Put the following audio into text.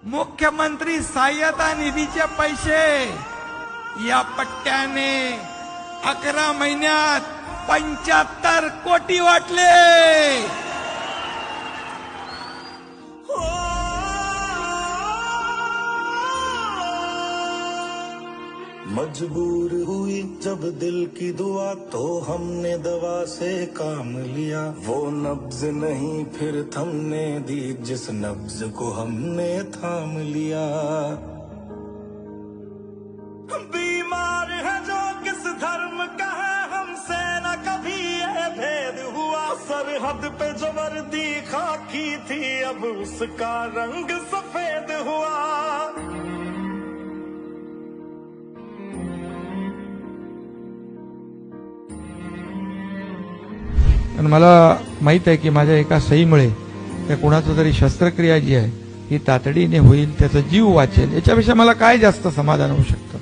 मुख्यमंत्री सहाय्यता निधीचे पैसे या पट्ट्याने 11 महिन्यात 75 कोटी वाटले। मजबूर हुई जब दिल की दुआ तो हमने दवा से काम लिया। वो नब्ज नहीं फिर थमने दी जिस नब्ज को हमने थाम लिया। बीमार है जो किस धर्म का है हमसे न कभी ये भेद हुआ। सरहद पे जो वर्दी खाकी थी अब उसका रंग सफेद हुआ। आणि मला माहित आहे की माझ्या एका सहीमुळे त्या कुणाचं तरी शस्त्रक्रिया जी आहे ही तातडीने होईल, त्याचा जीव वाचेल। याच्यापेक्षा मला काय जास्त समाधान होऊ शकतं।